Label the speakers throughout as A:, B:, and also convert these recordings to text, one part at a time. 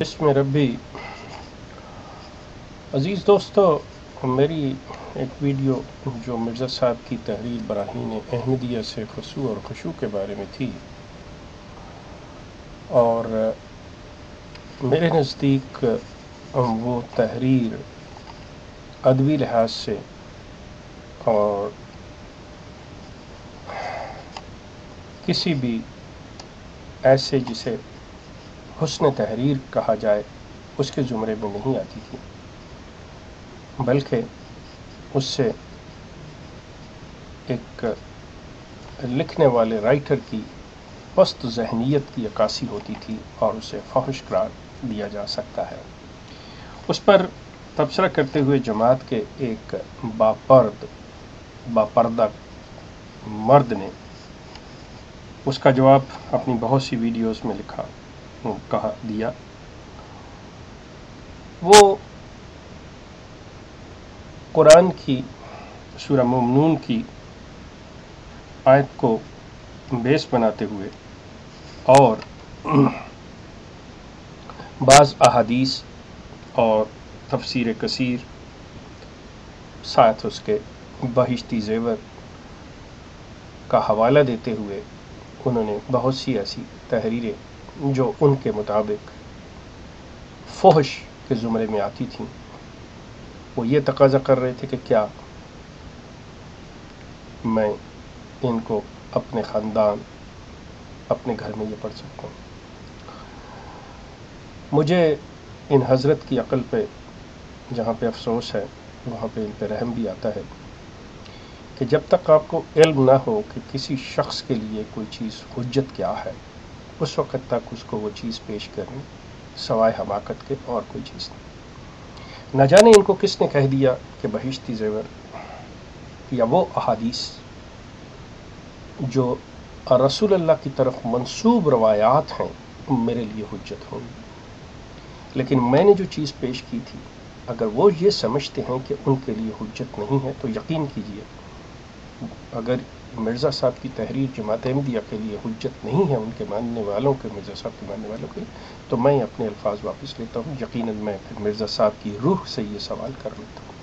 A: بسم ربی عزیز دوستو، میری ایک ویڈیو جو مرزا صاحب کی تحریر براہین احمدیہ سے خضوع اور خشوع کے بارے میں تھی، اور میرے نزدیک وہ تحریر ادبی لحاظ سے اور کسی بھی ایسے جسے حسن تحریر کہا جائے اس کے زمرے میں نہیں آتی تھی، بلکہ اس سے ایک لکھنے والے رائٹر کی پست ذہنیت کی عکاسی ہوتی تھی اور اسے فحش قرار دیا جا سکتا ہے۔ اس پر تبصرہ کرتے ہوئے جماعت کے ایک باپردہ مرد نے اس کا جواب اپنی بہت سی ویڈیوز میں کہا دیا۔ وہ قرآن کی سورہ مومنون کی آیت کو بیس بناتے ہوئے اور بعض احادیث اور تفسیر کثیر ساتھ اس کے بہشتی زیور کا حوالہ دیتے ہوئے انہوں نے بہت سی ایسی تحریریں جو ان کے مطابق فحش کے زمرے میں آتی تھیں، وہ یہ تقاضا کر رہے تھے کہ کیا میں ان کو اپنے خاندان، اپنے گھر میں یہ پڑھ سکتا ہوں۔ مجھے ان حضرت کی عقل پہ جہاں پہ افسوس ہے، وہاں پہ ان پہ رحم بھی آتا ہے کہ جب تک آپ کو علم نہ ہو کہ کسی شخص کے لیے کوئی چیز حجت کیا ہے، اس وقت تک اس کو وہ چیز پیش کرنی سوائے حماقت کے اور کوئی چیز نہیں۔ نہ جانے ان کو کس نے کہہ دیا کہ بہشتی زیور یا وہ احادیث جو رسول اللہ کی طرف منسوب روایات ہیں میرے لیے حجت ہوں گی، لیکن میں نے جو چیز پیش کی تھی اگر وہ یہ سمجھتے ہیں کہ ان کے لیے حجت نہیں ہے تو یقین کیجئے اگر مرزا صاحب کی تحریر جماعت احمدیہ کے لیے حجت نہیں ہے، ان کے ماننے والوں کے، مرزا صاحب کے ماننے والوں کے لیے، تو میں اپنے الفاظ واپس لیتا ہوں۔ یقیناً میں پھر مرزا صاحب کی روح سے یہ سوال کر لیتا ہوں،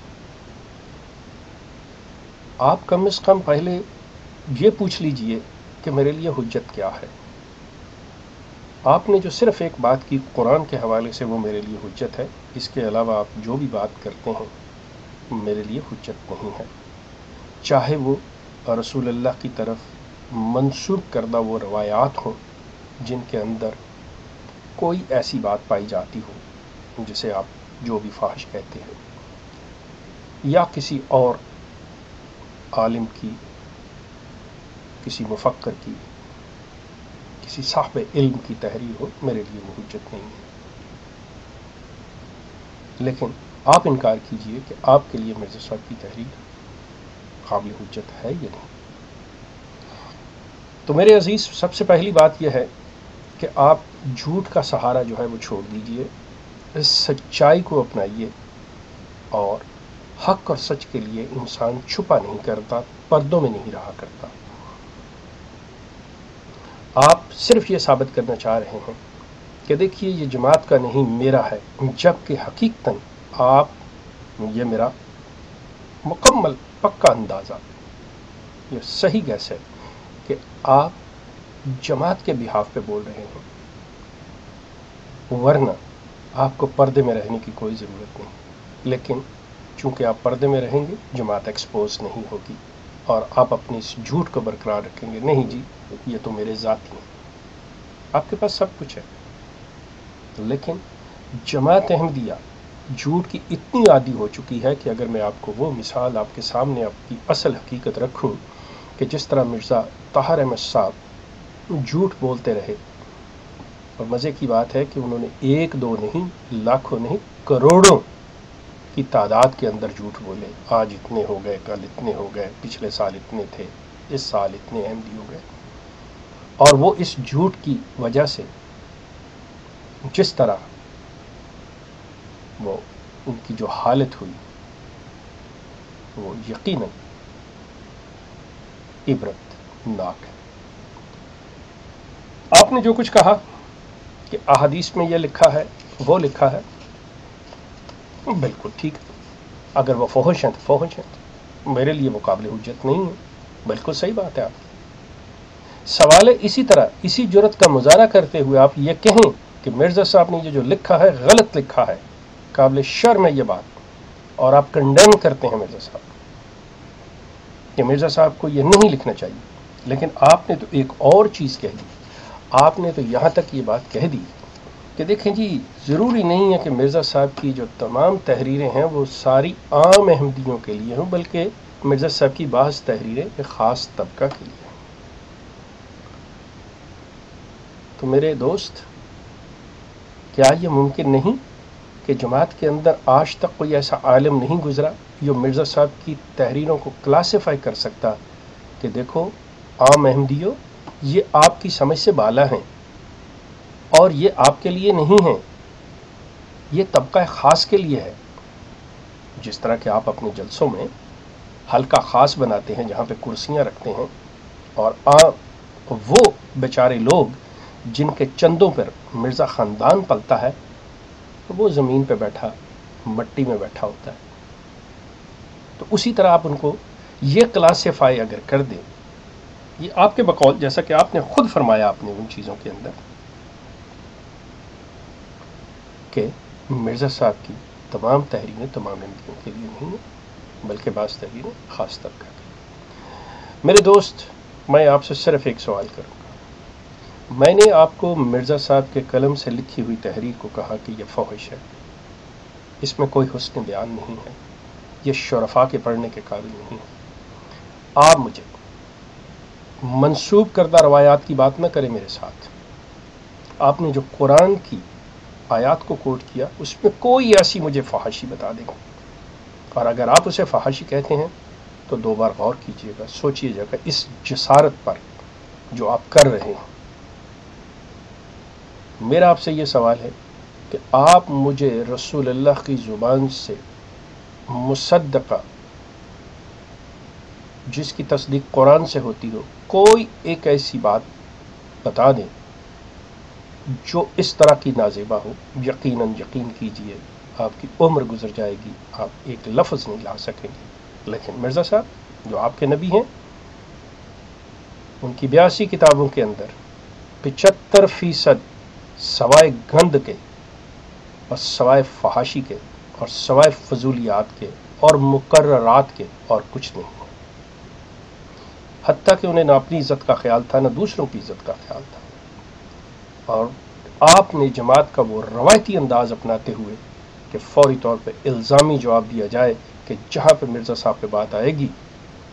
A: آپ کم از کم پہلے یہ پوچھ لیجئے کہ میرے لیے حجت کیا ہے۔ آپ نے جو صرف ایک بات کی قرآن کے حوالے سے، وہ میرے لیے حجت ہے، اس کے علاوہ آپ جو بھی بات کرتے ہیں میرے لیے حجت نہیں ہے، چاہے وہ رسول اللہ کی طرف منسوب کردہ وہ روایات ہوں جن کے اندر کوئی ایسی بات پائی جاتی ہو جسے آپ جو بھی فحش کہتے ہیں، یا کسی اور عالم کی، کسی مفکر کی، کسی صاحب علم کی تحریر ہو، میرے لیے وہ حجت نہیں ہے۔ لیکن آپ انکار کیجئے کہ آپ کے لیے مرزا صاحب کی تحریر قابل حجت ہے یا نہیں۔ تو میرے عزیز، سب سے پہلی بات یہ ہے کہ آپ جھوٹ کا سہارا جو ہے وہ چھوڑ دیجئے، اس سچائی کو اپنائیے، اور حق اور سچ کے لیے انسان چھپا نہیں کرتا، پردوں میں نہیں رہا کرتا۔ آپ صرف یہ ثابت کرنا چاہ رہے ہیں کہ دیکھیے یہ جماعت کا نہیں میرا ہے، جبکہ حقیقتاً آپ، یہ میرا مکمل پکا اندازہ، یہ صحیح گیس ہے کہ آپ جماعت کے بہاف پہ بول رہے ہیں، ورنہ آپ کو پردے میں رہنے کی کوئی ضرورت نہیں۔ لیکن چونکہ آپ پردے میں رہیں گے، جماعت ایکسپوز نہیں ہوگی، اور آپ اپنی اس جھوٹ کو برقرار رکھیں گے، نہیں جی یہ تو میرے ذاتی ہیں۔ آپ کے پاس سب کچھ ہے، لیکن جماعت احمدیہ جھوٹ کی اتنی عادی ہو چکی ہے کہ اگر میں آپ کو وہ مثال آپ کے سامنے آپ کی اصل حقیقت رکھوں کہ جس طرح مرزا طاہر احمد صاحب جھوٹ بولتے رہے، اور مزے کی بات ہے کہ انہوں نے ایک دو نہیں، لاکھوں نہیں، کروڑوں کی تعداد کے اندر جھوٹ بولے، آج اتنے ہو گئے، کل اتنے ہو گئے، پچھلے سال اتنے تھے، اس سال اتنے احمدی ہو گئے، اور وہ اس جھوٹ کی وجہ سے جس طرح وہ ان کی جو حالت ہوئی وہ یقیناً عبرت ناک ہے۔ آپ نے جو کچھ کہا کہ احادیث میں یہ لکھا ہے وہ لکھا ہے، بالکل ٹھیک ہے، اگر وہ فحش ہیں تو فحش ہیں، میرے لیے وہ قابل حجت نہیں ہے، بالکل صحیح بات ہے۔ آپ سوال ہے اسی طرح اسی جرت کا مظاہرہ کرتے ہوئے آپ یہ کہیں کہ مرزا صاحب نے یہ جو لکھا ہے غلط لکھا ہے، قابل شرم ہے یہ بات، اور آپ کنڈیم کرتے ہیں مرزا صاحب کہ مرزا صاحب کو یہ نہیں لکھنا چاہیے، لیکن آپ نے تو ایک اور چیز کہہ دی، آپ نے تو یہاں تک یہ بات کہہ دی کہ دیکھیں جی، ضروری نہیں ہے کہ مرزا صاحب کی جو تمام تحریریں ہیں وہ ساری عام احمدیوں کے لیے ہوں، بلکہ مرزا صاحب کی بعض تحریریں ایک خاص طبقہ کے لیے ہیں۔ تو میرے دوست، کیا یہ ممکن نہیں کہ جماعت کے اندر آج تک کوئی ایسا عالم نہیں گزرا جو مرزا صاحب کی تحریروں کو کلاسیفائی کر سکتا کہ دیکھو عام احمدیوں، یہ آپ کی سمجھ سے بالا ہیں اور یہ آپ کے لیے نہیں ہیں، یہ طبقہ خاص کے لیے ہے؟ جس طرح کہ آپ اپنے جلسوں میں حلقہ خاص بناتے ہیں جہاں پہ کرسیاں رکھتے ہیں، اور وہ بیچارے لوگ جن کے چندوں پر مرزا خاندان پلتا ہے، وہ زمین پہ بیٹھا، مٹی میں بیٹھا ہوتا ہے۔ تو اسی طرح آپ ان کو یہ کلاسیفائی اگر کر دیں، یہ آپ کے بقول، جیسا کہ آپ نے خود فرمایا آپ نے ان چیزوں کے اندر کہ مرزا صاحب کی تمام تحریریں تمام احمدیوں کے لیے نہیں ہیں، بلکہ بعض تحریریں خاص طبقہ کے لیے۔ میرے دوست، میں آپ سے صرف ایک سوال کروں گا۔ میں نے آپ کو مرزا صاحب کے قلم سے لکھی ہوئی تحریر کو کہا کہ یہ فحش ہے، اس میں کوئی حسن بیان نہیں ہے، یہ شرفاء کے پڑھنے کے قابل نہیں ہے۔ آپ مجھے منسوب کردہ روایات کی بات نہ کریں میرے ساتھ۔ آپ نے جو قرآن کی آیات کو کوٹ کیا، اس میں کوئی ایسی مجھے فحاشی بتا دیں گے، اور اگر آپ اسے فحاشی کہتے ہیں تو دو بار غور کیجیے گا، سوچیے گا اس جسارت پر جو آپ کر رہے ہیں۔ میرا آپ سے یہ سوال ہے کہ آپ مجھے رسول اللہ کی زبان سے مصدقہ، جس کی تصدیق قرآن سے ہوتی ہو، کوئی ایک ایسی بات بتا دیں جو اس طرح کی نازیبا ہو۔ یقیناً یقین کیجئے آپ کی عمر گزر جائے گی، آپ ایک لفظ نہیں لا سکیں گے، لیکن مرزا صاحب جو آپ کے نبی ہیں، ان کی 82 کتابوں کے اندر 75% سوائے گند کے اور سوائے فحاشی کے اور سوائے فضولیات کے اور مقررات کے اور کچھ نہیں ہے۔ حتیٰ کہ انہیں نہ اپنی عزت کا خیال تھا، نہ دوسروں کی عزت کا خیال تھا، اور آپ نے جماعت کا وہ روایتی انداز اپناتے ہوئے کہ فوری طور پہ الزامی جواب دیا جائے کہ جہاں پہ مرزا صاحب پہ بات آئے گی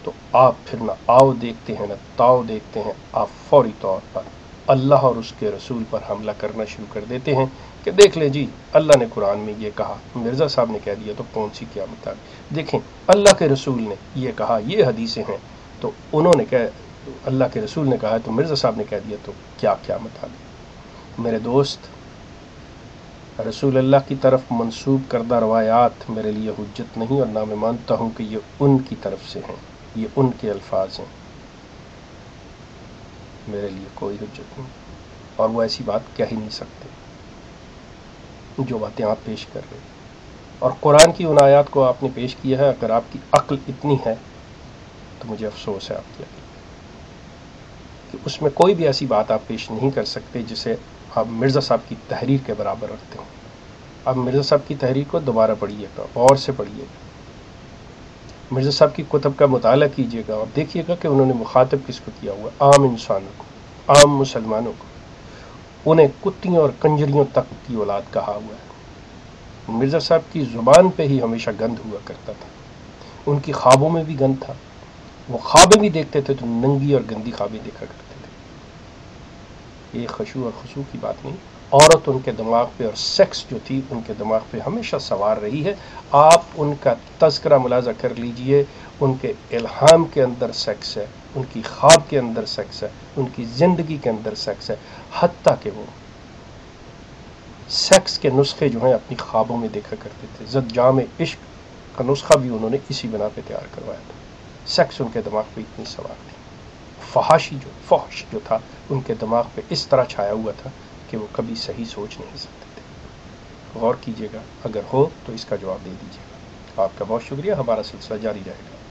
A: تو آپ پھر نہ آؤ دیکھتے ہیں نہ تاؤ دیکھتے ہیں، آپ فوری طور پر اللہ اور اس کے رسول پر حملہ کرنا شروع کر دیتے ہیں کہ دیکھ لیں جی، اللہ نے قرآن میں یہ کہا، مرزا صاحب نے کہہ دیا تو کون سی قیامت آ گئی، دیکھیں اللہ کے رسول نے یہ کہا، یہ حدیثیں ہیں، تو انہوں نے کہا، اللہ کے رسول نے کہا تو مرزا صاحب نے کہہ دیا تو کیا قیامت آ گئی۔ میرے دوست، رسول اللہ کی طرف منسوب کردہ روایات میرے لیے حجت نہیں، اور نہ میں مانتا ہوں کہ یہ ان کی طرف سے ہیں، یہ ان کے الفاظ ہیں، میرے لیے کوئی حجت نہیں، اور وہ ایسی بات کہہ ہی نہیں سکتے جو باتیں آپ پیش کر رہے ہیں۔ اور قرآن کی ان آیات کو آپ نے پیش کیا ہے، اگر آپ کی عقل اتنی ہے تو مجھے افسوس ہے آپ کی عقل کہ اس میں کوئی بھی ایسی بات آپ پیش نہیں کر سکتے جسے آپ مرزا صاحب کی تحریر کے برابر رکھتے ہیں۔ آپ مرزا صاحب کی تحریر کو دوبارہ پڑھیے گا، غور سے پڑھیے گا، مرزا صاحب کی کتب کا مطالعہ کیجیے گا، اور دیکھیے گا کہ انہوں نے مخاطب کس کو کیا ہوا، عام انسانوں کو، عام مسلمانوں کو، انہیں کتیوں اور کنجریوں تک کی اولاد کہا ہوا ہے۔ مرزا صاحب کی زبان پہ ہی ہمیشہ گند ہوا کرتا تھا، ان کی خوابوں میں بھی گند تھا، وہ خوابیں بھی دیکھتے تھے تو ننگی اور گندی خوابیں دیکھا کرتے تھے۔ یہ خشوع اور خضوع کی بات نہیں، عورت ان کے دماغ پہ اور سیکس جو تھی ان کے دماغ پہ ہمیشہ سوار رہی ہے۔ آپ ان کا تذکرہ ملاحظہ کر لیجئے، ان کے الہام کے اندر سیکس ہے، ان کی خواب کے اندر سیکس ہے، ان کی زندگی کے اندر سیکس ہے، حتیٰ کہ وہ سیکس کے نسخے جو ہیں اپنی خوابوں میں دیکھا کرتے تھے۔ زد جام عشق کا نسخہ بھی انہوں نے اسی بنا پہ تیار کروایا تھا۔ سیکس ان کے دماغ پہ اتنی سوار تھی، فحش جو تھا ان کے دماغ پہ اس طرح چھایا ہوا تھا کہ وہ کبھی صحیح سوچ نہیں سکتے تھے۔ غور کیجیے گا، اگر ہو تو اس کا جواب دے دیجیے گا۔ آپ کا بہت شکریہ، ہمارا سلسلہ جاری رہے گا۔